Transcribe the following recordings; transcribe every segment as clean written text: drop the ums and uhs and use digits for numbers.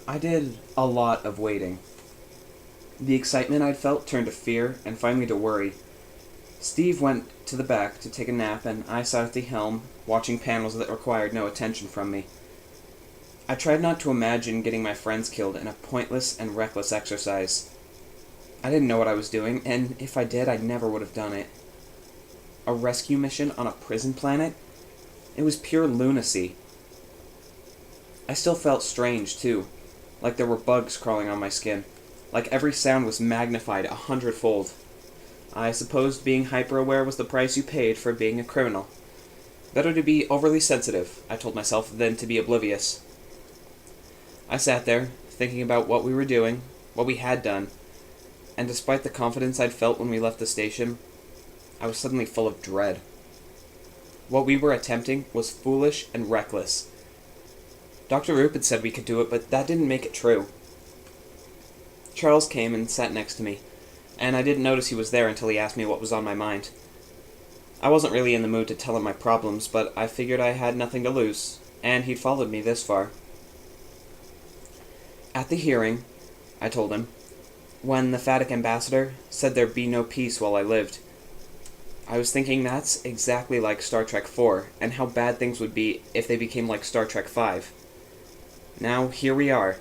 I did a lot of waiting. The excitement I'd felt turned to fear and finally to worry. Steve went to the back to take a nap, and I sat at the helm, watching panels that required no attention from me. I tried not to imagine getting my friends killed in a pointless and reckless exercise. I didn't know what I was doing, and if I did, I never would have done it. A rescue mission on a prison planet? It was pure lunacy. I still felt strange, too, like there were bugs crawling on my skin, like every sound was magnified 100-fold. I supposed being hyper-aware was the price you paid for being a criminal. Better to be overly sensitive, I told myself, than to be oblivious. I sat there, thinking about what we were doing, what we had done, and despite the confidence I'd felt when we left the station, I was suddenly full of dread. What we were attempting was foolish and reckless. Dr. Roop had said we could do it, but that didn't make it true. Charles came and sat next to me, and I didn't notice he was there until he asked me what was on my mind. I wasn't really in the mood to tell him my problems, but I figured I had nothing to lose, and he'd followed me this far. At the hearing, I told him, when the Phatic ambassador said there'd be no peace while I lived, I was thinking that's exactly like Star Trek 4, and how bad things would be if they became like Star Trek 5. Now, here we are.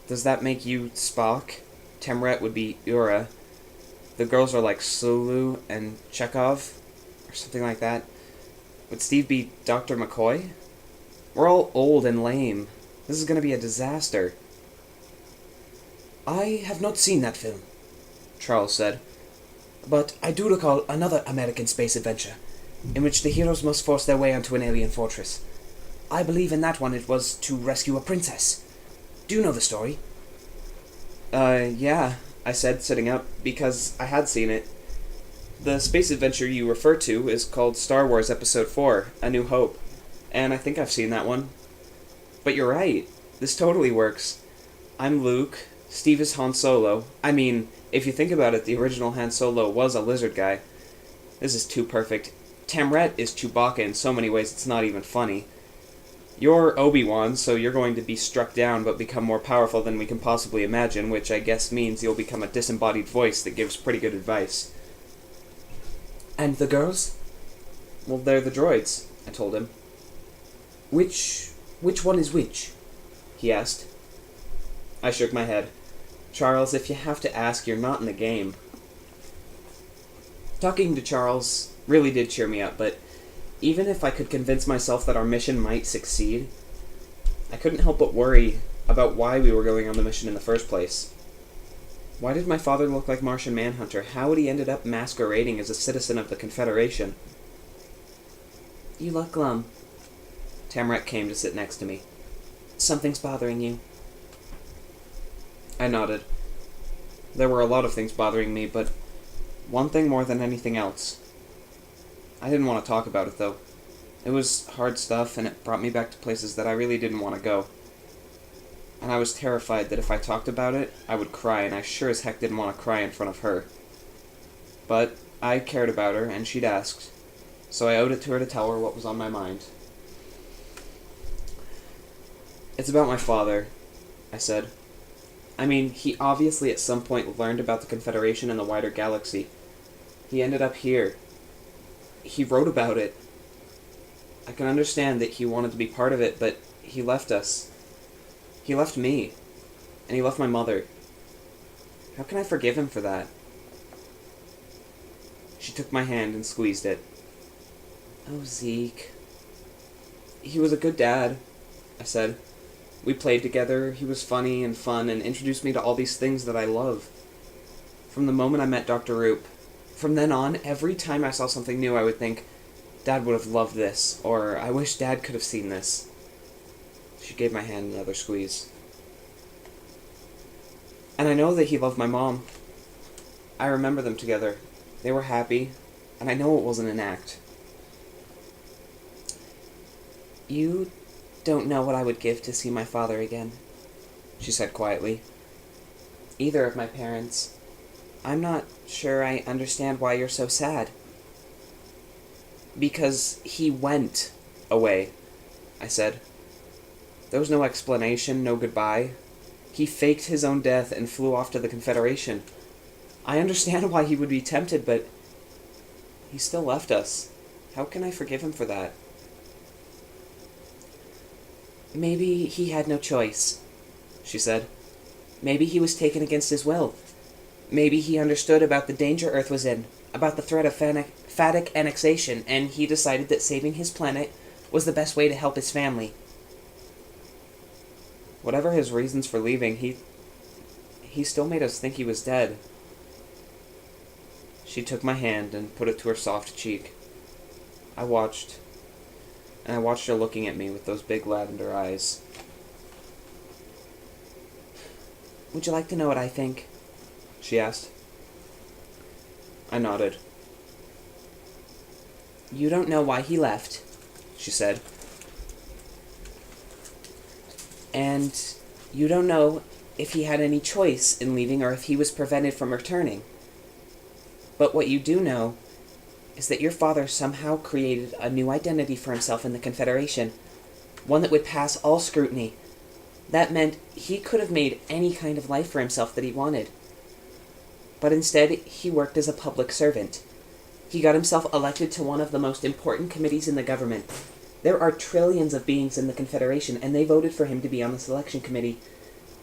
Does that make you Spock? Temret would be Ura. The girls are like Sulu and Chekhov, or something like that. Would Steve be Dr. McCoy? We're all old and lame. This is going to be a disaster. I have not seen that film, Charles said, but I do recall another American space adventure, in which the heroes must force their way onto an alien fortress. I believe in that one it was to rescue a princess. Do you know the story? Yeah, I said, sitting up, because I had seen it. The space adventure you refer to is called Star Wars Episode 4, A New Hope, and I think I've seen that one. But you're right, this totally works. I'm Luke, Steve is Han Solo. I mean, if you think about it, the original Han Solo was a lizard guy. This is too perfect. Tamret is Chewbacca in so many ways it's not even funny. You're Obi-Wan, so you're going to be struck down but become more powerful than we can possibly imagine, which I guess means you'll become a disembodied voice that gives pretty good advice. And the girls? Well, they're the droids, I told him. Which one is which? He asked. I shook my head. Charles, if you have to ask, you're not in the game. Talking to Charles really did cheer me up, but even if I could convince myself that our mission might succeed, I couldn't help but worry about why we were going on the mission in the first place. Why did my father look like Martian Manhunter? How had he ended up masquerading as a citizen of the Confederation? You look glum. Tamret came to sit next to me. Something's bothering you. I nodded. There were a lot of things bothering me, but one thing more than anything else. I didn't want to talk about it, though. It was hard stuff, and it brought me back to places that I really didn't want to go. And I was terrified that if I talked about it, I would cry, and I sure as heck didn't want to cry in front of her. But I cared about her, and she'd asked, so I owed it to her to tell her what was on my mind. It's about my father, I said. I mean, he obviously at some point learned about the Confederation and the wider galaxy. He ended up here. He wrote about it. I can understand that he wanted to be part of it, but he left us. He left me. And he left my mother. How can I forgive him for that? She took my hand and squeezed it. Oh, Zeke. He was a good dad, I said. We played together, he was funny and fun, and introduced me to all these things that I love. From the moment I met Dr. Roop, from then on, every time I saw something new, I would think, Dad would have loved this, or I wish Dad could have seen this. She gave my hand another squeeze. And I know that he loved my mom. I remember them together. They were happy, and I know it wasn't an act. You don't know what I would give to see my father again, she said quietly. Either of my parents. I'm not sure I understand why you're so sad. Because he went away, I said. There was no explanation, no goodbye. He faked his own death and flew off to the Confederation. I understand why he would be tempted, but he still left us. How can I forgive him for that? Maybe he had no choice, she said. Maybe he was taken against his will. Maybe he understood about the danger Earth was in, about the threat of phatic annexation, and he decided that saving his planet was the best way to help his family. Whatever his reasons for leaving, he still made us think he was dead. She took my hand and put it to her soft cheek. I watched her looking at me with those big lavender eyes. Would you like to know what I think? She asked. I nodded. You don't know why he left, she said. And you don't know if he had any choice in leaving or if he was prevented from returning. But what you do know is that your father somehow created a new identity for himself in the Confederation, one that would pass all scrutiny. That meant he could have made any kind of life for himself that he wanted. But instead, he worked as a public servant. He got himself elected to one of the most important committees in the government. There are trillions of beings in the Confederation, and they voted for him to be on the selection committee.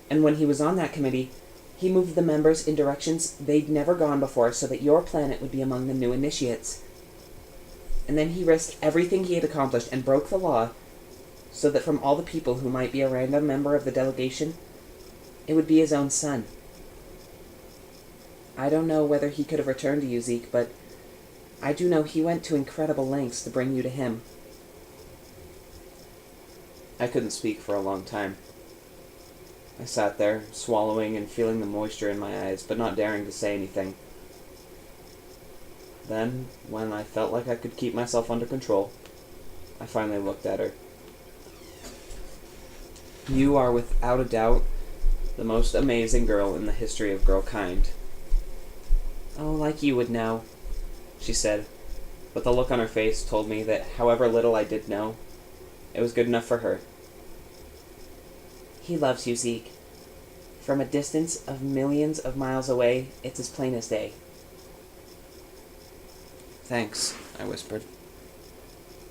And when he was on that committee, he moved the members in directions they'd never gone before so that your planet would be among the new initiates. And then he risked everything he had accomplished and broke the law so that from all the people who might be a random member of the delegation, it would be his own son. I don't know whether he could have returned to you, Zeke, but I do know he went to incredible lengths to bring you to him. I couldn't speak for a long time. I sat there, swallowing and feeling the moisture in my eyes, but not daring to say anything. Then, when I felt like I could keep myself under control, I finally looked at her. You are without a doubt the most amazing girl in the history of girlkind. Oh, like you would know, she said, but the look on her face told me that however little I did know, it was good enough for her. He loves you, Zeke. From a distance of millions of miles away, it's as plain as day. Thanks, I whispered.